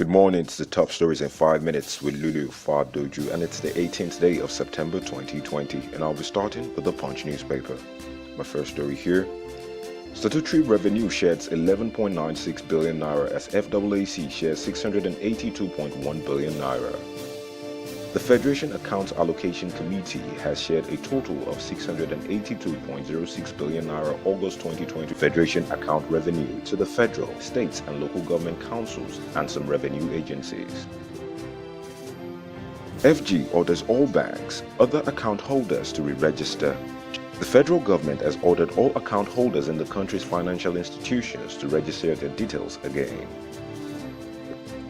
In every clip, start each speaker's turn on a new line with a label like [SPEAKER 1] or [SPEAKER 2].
[SPEAKER 1] Good morning, it's the top stories in 5 minutes with Lulu Fadoju, and it's the 18th day of September 2020, and I'll be starting with the Punch newspaper. My first story here. Statutory revenue sheds 11.96 billion naira as FAAC shares 682.1 billion naira. The Federation Accounts Allocation Committee has shared a total of 682.06 billion naira August 2020 Federation account revenue to the federal, states and local government councils and some revenue agencies. FG orders all banks, other account holders to re-register. The federal government has ordered all account holders in the country's financial institutions to register their details again.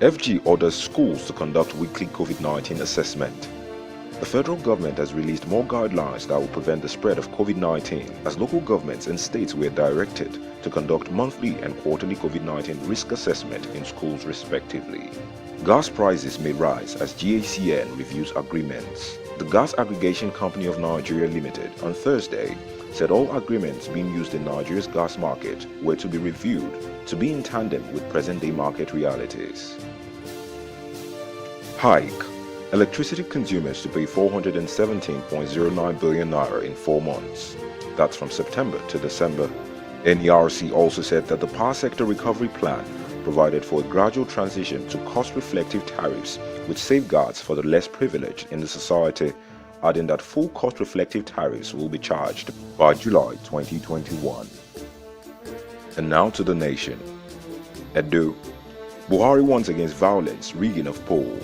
[SPEAKER 1] FG orders schools to conduct weekly COVID-19 assessment. The federal government has released more guidelines that will prevent the spread of COVID-19 as local governments and states were directed to conduct monthly and quarterly COVID-19 risk assessment in schools respectively. Gas prices may rise as GACN reviews agreements. The Gas Aggregation Company of Nigeria Limited on Thursday said all agreements being used in Nigeria's gas market were to be reviewed to be in tandem with present-day market realities. Hike. Electricity consumers to pay 417.09 billion naira in 4 months. That's from September to December. NERC also said that the power sector recovery plan provided for a gradual transition to cost-reflective tariffs with safeguards for the less privileged in the society, adding that full cost-reflective tariffs will be charged by July 2021. And now to the nation. Edo. Buhari warns against violence, rigging of poll.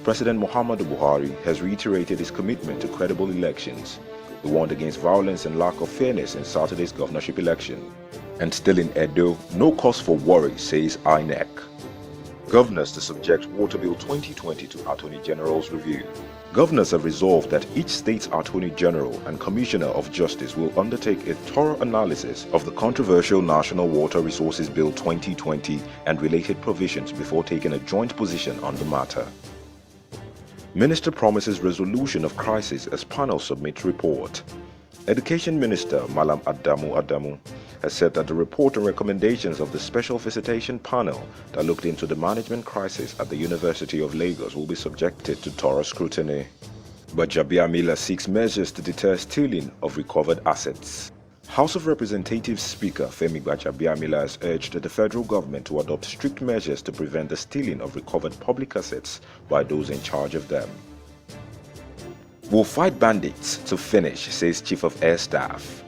[SPEAKER 1] President Muhammadu Buhari has reiterated his commitment to credible elections. He warned against violence and lack of fairness in Saturday's governorship election. And still in Edo, no cause for worry, says INEC. Governors to subject Water Bill 2020 to Attorney General's review. Governors have resolved that each state's Attorney General and Commissioner of Justice will undertake a thorough analysis of the controversial National Water Resources Bill 2020 and related provisions before taking a joint position on the matter. Minister promises resolution of crisis as panel submits report. Education Minister Malam Adamu has said that the report and recommendations of the Special Visitation Panel that looked into the management crisis at the University of Lagos will be subjected to thorough scrutiny. But Gbajabiamila seeks measures to deter stealing of recovered assets. House of Representatives Speaker Femi Gbajabiamila has urged the federal government to adopt strict measures to prevent the stealing of recovered public assets by those in charge of them. We'll fight bandits to finish, says Chief of Air Staff.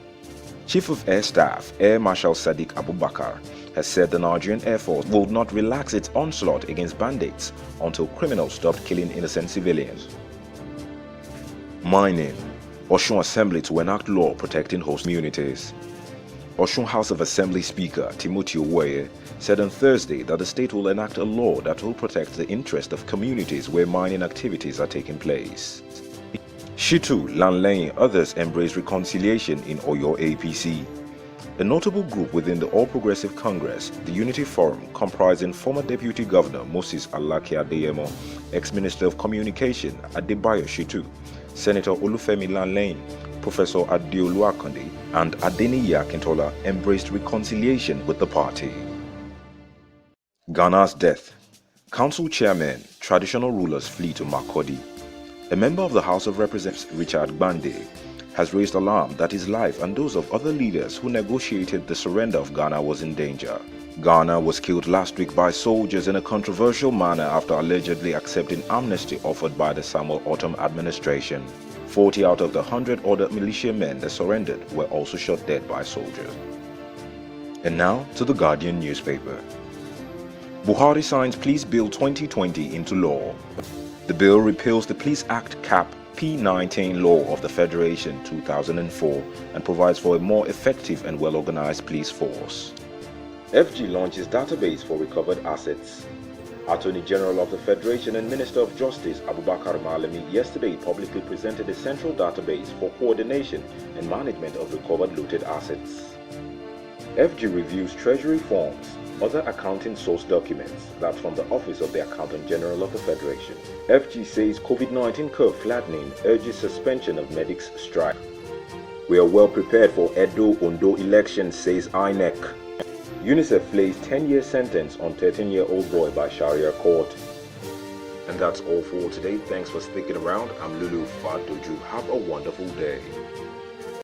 [SPEAKER 1] Chief of Air Staff Air Marshal Sadiq Abubakar has said the Nigerian Air Force will not relax its onslaught against bandits until criminals stop killing innocent civilians. Mining. Osun Assembly to enact law protecting host communities. Osun House of Assembly Speaker Timothy Owoye said on Thursday that the state will enact a law that will protect the interest of communities where mining activities are taking place. Shitu, Lanlane, others embrace reconciliation in Oyo APC. A notable group within the All Progressive Congress, the Unity Forum, comprising former Deputy Governor Moses Alake Adeyemo, ex-Minister of Communication Adebayo Shitu, Senator Olufemi Lanlane, Professor Adeolu Akande, and Adeniyi Akintola embraced reconciliation with the party. Ghana's death. Council chairman, traditional rulers flee to Makurdi. A member of the House of Representatives, Richard Gbande, has raised alarm that his life and those of other leaders who negotiated the surrender of Ghana was in danger. Ghana was killed last week by soldiers in a controversial manner after allegedly accepting amnesty offered by the Samuel Ortom administration. 40 out of the 100 other militiamen that surrendered were also shot dead by soldiers. And now to the Guardian newspaper. Buhari signs Police Bill 2020 into law. The bill repeals the Police Act Cap P19 law of the Federation 2004 and provides for a more effective and well-organized police force. FG launches database for recovered assets. Attorney General of the Federation and Minister of Justice Abubakar Malami yesterday publicly presented a central database for coordination and management of recovered looted assets. FG reviews treasury forms, other accounting source documents, that's from the Office of the Accountant General of the Federation. FG says COVID-19 curve flattening urges suspension of medics strike. We are well prepared for Edo-Ondo election, says INEC. UNICEF plays 10-year sentence on 13-year-old boy by Sharia court. And that's all for today. Thanks for sticking around. I'm Lulu Fadoju. Have a wonderful day.